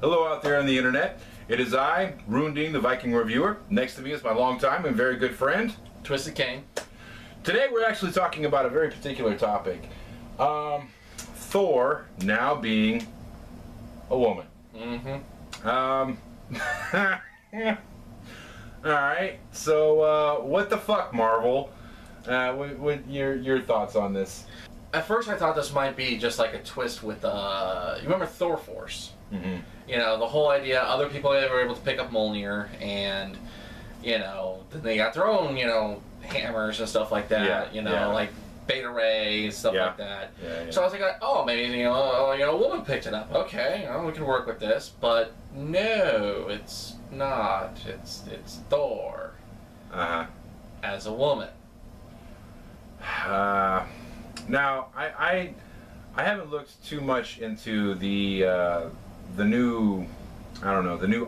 Hello out there on the internet. It is I, Runeding, the Viking Reviewer. Next to me is my longtime and very good friend, Twisted Cane. Today we're actually talking about a very particular topic. Thor now being a woman. Alright, so what the fuck, Marvel? What your thoughts on this? At first I thought this might be just like a twist with, you remember Thor Force? Mm-hmm. You know, the whole idea, other people were able to pick up Mjolnir, and, you know, then they got their own, you know, hammers and stuff like that, like Beta Ray and stuff like that. So I was like, oh, maybe, a woman picked it up. Okay, we can work with this. But no, it's not. It's Thor. As a woman. Now, I haven't looked too much into the new, I don't know, the new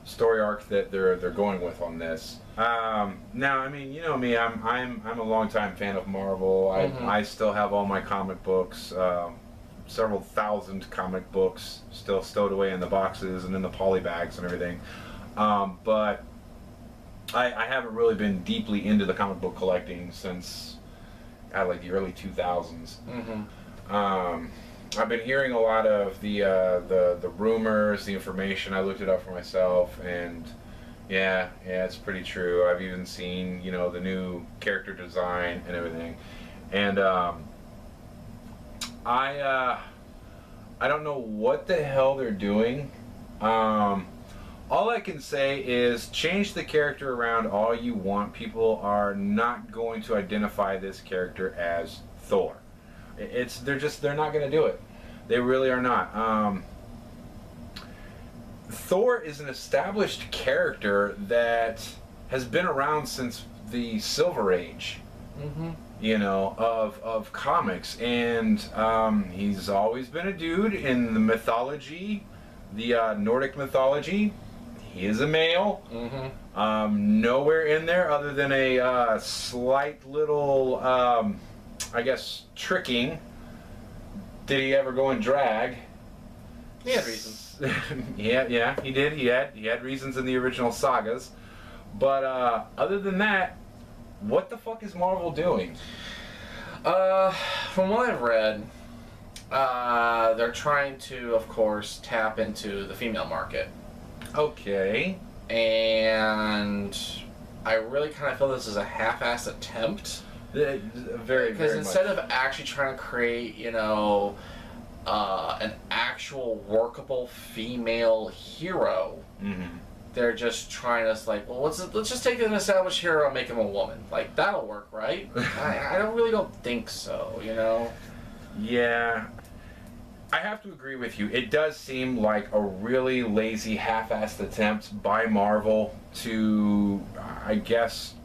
story arc that they're going with on this. Now, I mean, you know me, I'm a longtime fan of Marvel. I still have all my comic books, several thousand comic books still stowed away in the boxes and in the poly bags and everything. But I haven't really been deeply into the comic book collecting since like the early 2000s. I've been hearing a lot of the rumors, the information. I looked it up for myself, and yeah, it's pretty true. I've even seen, you know, the new character design and everything, and I don't know what the hell they're doing. All I can say is change the character around all you want. People are not going to identify this character as Thor. They're not going to do it. They really are not. Thor is an established character that has been around since the Silver Age, you know, of comics, and he's always been a dude in the mythology, the Nordic mythology. He is a male. Nowhere in there other than a slight little, I guess, tricking. Did he ever go and drag? He had reasons. yeah, he did. He had reasons in the original sagas. But other than that, what the fuck is Marvel doing? From what I've read, they're trying to, of course, tap into the female market. Okay. And I really kind of feel this is a half-assed attempt. Because instead of actually trying to create, you know, an actual workable female hero, they're just trying to, like, well, let's just take an established hero and make him a woman. Like, that'll work, right? I really don't think so, you know? Yeah. I have to agree with you. It does seem like a really lazy, half-assed attempt by Marvel to, I guess,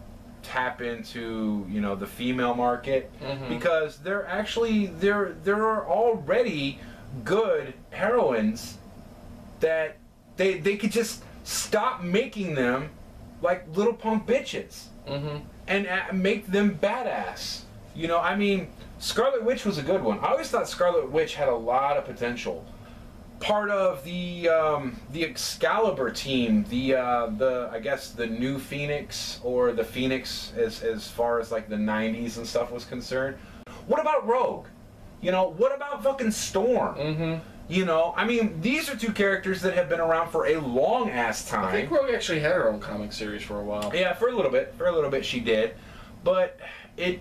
tap into, you know, the female market, because there are already good heroines that they could just stop making them like little punk bitches and make them badass. You know, I mean, Scarlet Witch was a good one. I always thought Scarlet Witch had a lot of potential. Part of the Excalibur team, I guess the new Phoenix, or the Phoenix as far as like the 90s and stuff was concerned. What about Rogue? You know, what about fucking Storm? You know, I mean, these are two characters that have been around for a long ass time. I think Rogue actually had her own comic series for a while. Yeah, for a little bit she did, but it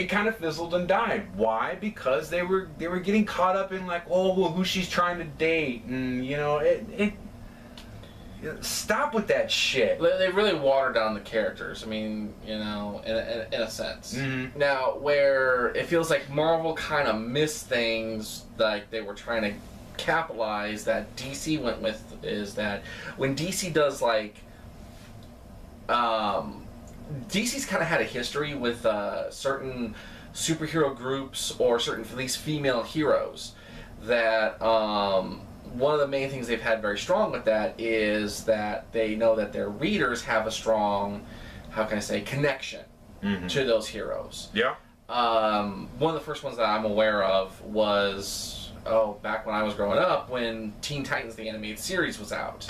kind of fizzled and died. Why? Because they were getting caught up in, like, oh, well, who she's trying to date, and, you know, stop with that shit. They really watered down the characters. I mean, you know, in a sense. Now, where it feels like Marvel kind of missed things, like they were trying to capitalize, that DC went with, is that when DC does, like, DC's kind of had a history with certain superhero groups or certain, at least, female heroes that one of the main things they've had very strong with that is that they know that their readers have a strong, how can I say, connection to those heroes. Yeah. One of the first ones that I'm aware of was back when I was growing up, when Teen Titans the animated series was out.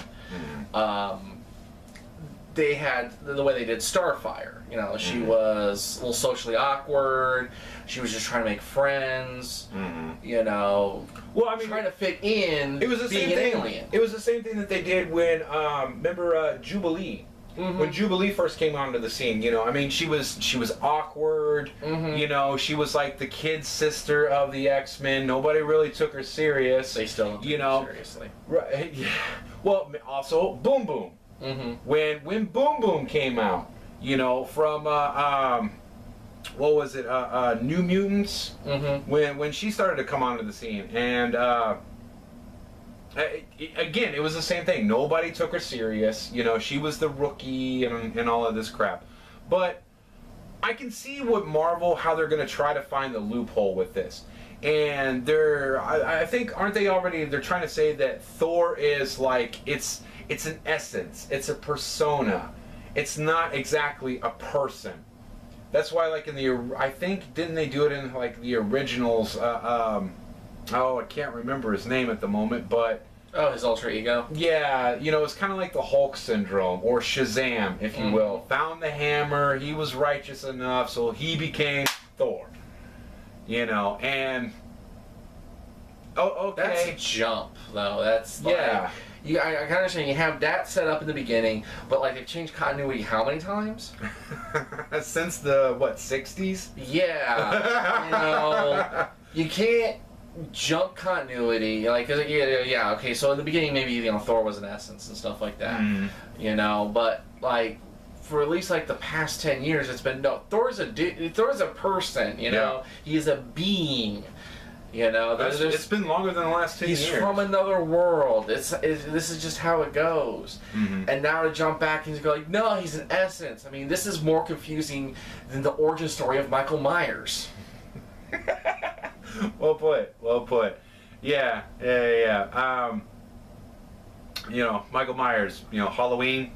They had the way they did Starfire. You know, she was a little socially awkward. She was just trying to make friends. You know, well, I mean, trying to fit in. It was the same thing. Alien. It was the same thing that they did when remember Jubilee. When Jubilee first came onto the scene, you know, I mean, she was awkward. You know, she was like the kid sister of the X-Men. Nobody really took her serious. They still don't take her seriously. Right? Yeah. Well, also Boom Boom. When Boom Boom came out, you know, from what was it? New Mutants. When she started to come onto the scene, and again, it was the same thing. Nobody took her serious. You know, she was the rookie and all of this crap. But I can see what Marvel, how they're going to try to find the loophole with this. And I think, aren't they already, they're trying to say that Thor is like, it's an essence. It's a persona. It's not exactly a person. That's why, like, in the, I think, didn't they do it in, like, the originals, I can't remember his name at the moment, but... Oh, his alter ego? Yeah, you know, it's kind of like the Hulk syndrome, or Shazam, if you will. Found the hammer, he was righteous enough, so he became Thor. You know, and... Oh, okay. That's a jump, though. That's, like... Yeah. I kind of understand. You have that set up in the beginning, but, like, they've changed continuity how many times? Since the, what, 60s? Yeah. You know, you can't jump continuity, like, yeah, okay, so in the beginning maybe, you know, Thor was an essence and stuff like that, you know, but, like, for at least, like, the past 10 years, it's been, no, Thor's a person, you know, he's a being, you know, it's been longer than the last 10 years. He's from another world, this is just how it goes, and now to jump back and go, like, no, he's an essence. I mean, this is more confusing than the origin story of Michael Myers. Well put. Yeah. You know, Michael Myers, you know, Halloween,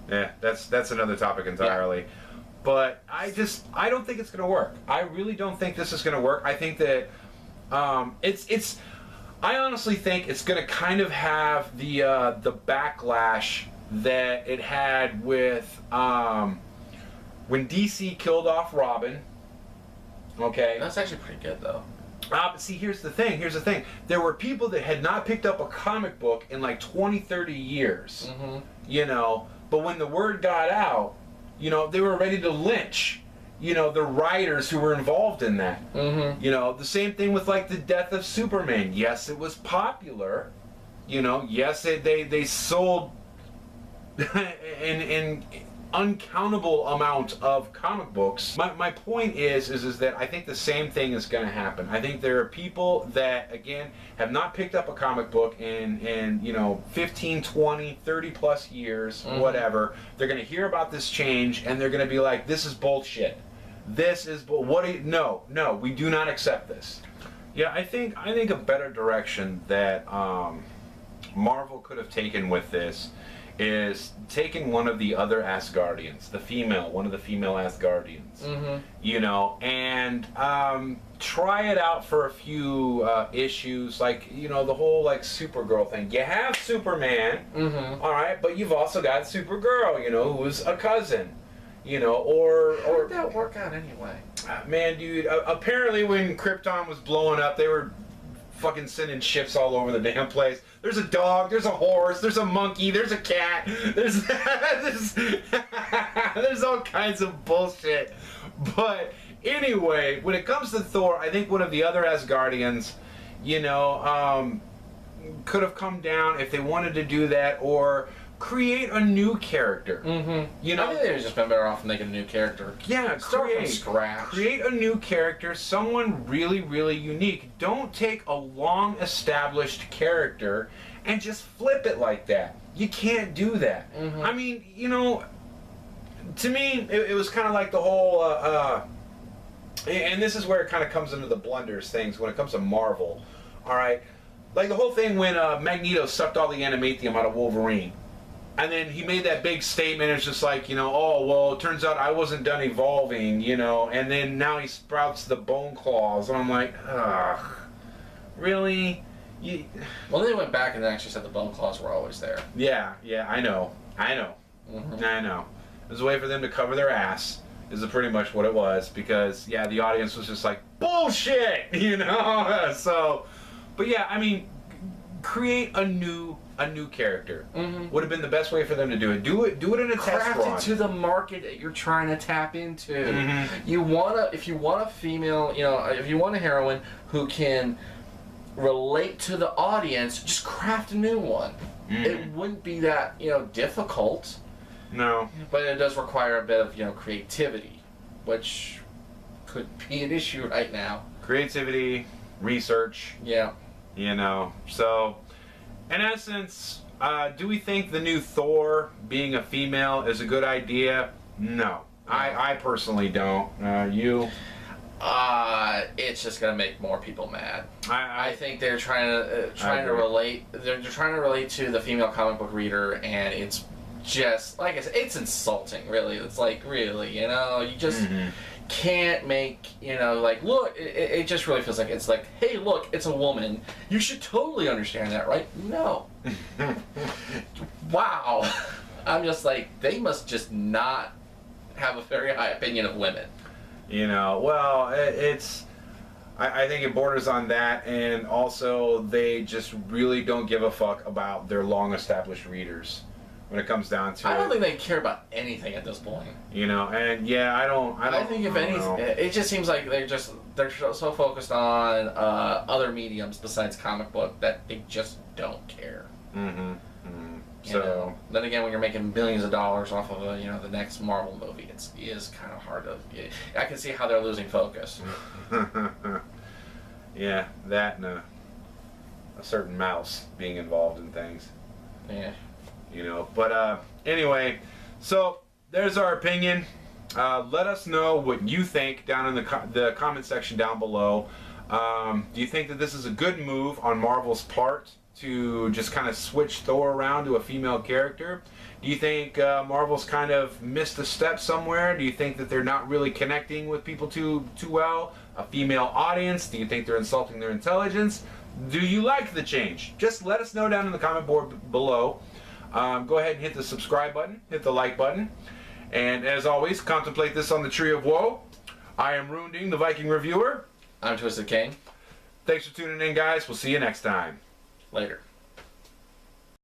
that's another topic entirely. Yeah. But I don't think it's going to work. I really don't think this is going to work. I think that I honestly think it's going to kind of have the backlash that it had with when DC killed off Robin. Okay. That's actually pretty good, though. But see, here's the thing. There were people that had not picked up a comic book in like 20, 30 years. You know, but when the word got out, you know, they were ready to lynch, you know, the writers who were involved in that. You know, the same thing with, like, the death of Superman. Yes, it was popular. You know, yes, they sold an uncountable amount of comic books. My point is that I think the same thing is going to happen. I think there are people that, again, have not picked up a comic book in you know, 15, 20, 30 plus years, whatever. They're going to hear about this change and they're going to be like, this is bullshit. This is no, we do not accept this. Yeah, I think a better direction that Marvel could have taken with this is taking one of the other Asgardians, one of the female Asgardians, you know, and try it out for a few issues, like, you know, the whole, like, Supergirl thing. You have Superman, all right, but you've also got Supergirl, you know, who's a cousin, you know, or how did that work out anyway? Man, dude, apparently when Krypton was blowing up, they were fucking sending ships all over the damn place. There's a dog, there's a horse, there's a monkey, there's a cat, there's there's all kinds of bullshit. But anyway, when it comes to Thor, I think one of the other Asgardians, you know, could have come down if they wanted to do that, or create a new character. You know, I think they'd just been better off making a new character. Yeah, start from scratch. Create a new character, someone really, really unique. Don't take a long established character and just flip it like that. You can't do that. I mean, you know, to me, it was kind of like the whole, and this is where it kind of comes into the blunders things when it comes to Marvel. All right, like the whole thing when Magneto sucked all the adamantium out of Wolverine. And then he made that big statement. It's just like, you know, oh, well, it turns out I wasn't done evolving, you know. And then now he sprouts the bone claws. And I'm like, ugh. really? Well, they went back and actually said the bone claws were always there. Yeah, I know. Mm-hmm. I know. It was a way for them to cover their ass, is pretty much what it was, because, yeah, the audience was just like, bullshit, you know? So, but yeah, I mean, create a new character. Mm-hmm. Would have been the best way for them to do it. Do it in a test run. Craft it to the market that you're trying to tap into. Mm-hmm. If you want a female, if you want a heroine who can relate to the audience, just craft a new one. Mm-hmm. It wouldn't be that, difficult. No. But it does require a bit of, creativity, which could be an issue right now. Creativity, research. Yeah. So, in essence, do we think the new Thor being a female is a good idea? No. I personally don't. You? It's just gonna make more people mad. I think they're trying to relate. They're trying to relate to the female comic book reader, and it's just like I said, it's insulting. Really, it's like really, you just can't make look. It just really feels like it's like, hey, look, it's a woman. You should totally understand that, right? No. Wow. I'm just like, they must just not have a very high opinion of women. Well, I think it borders on that, and also they just really don't give a fuck about their long-established readers when it comes down to it. I don't think they care about anything at this point. And yeah, I don't. I think if anything, it just seems like they're so focused on other mediums besides comic book that they just don't care. So then again, when you're making billions of dollars off of the next Marvel movie, it is kind of hard to. I can see how they're losing focus. Yeah, that and a certain mouse being involved in things. Yeah. But anyway, so there's our opinion. Let us know what you think down in the comment section down below. Do you think that this is a good move on Marvel's part to just kind of switch Thor around to a female character? Do you think Marvel's kind of missed a step somewhere? Do you think that they're not really connecting with people too well? A female audience? Do you think they're insulting their intelligence? Do you like the change? Just let us know down in the comment board below. Go ahead and hit the subscribe button, hit the like button, and as always, contemplate this on the Tree of Woe. I am Runeding, the Viking Reviewer. I'm Twisted King. Thanks for tuning in, guys. We'll see you next time. Later.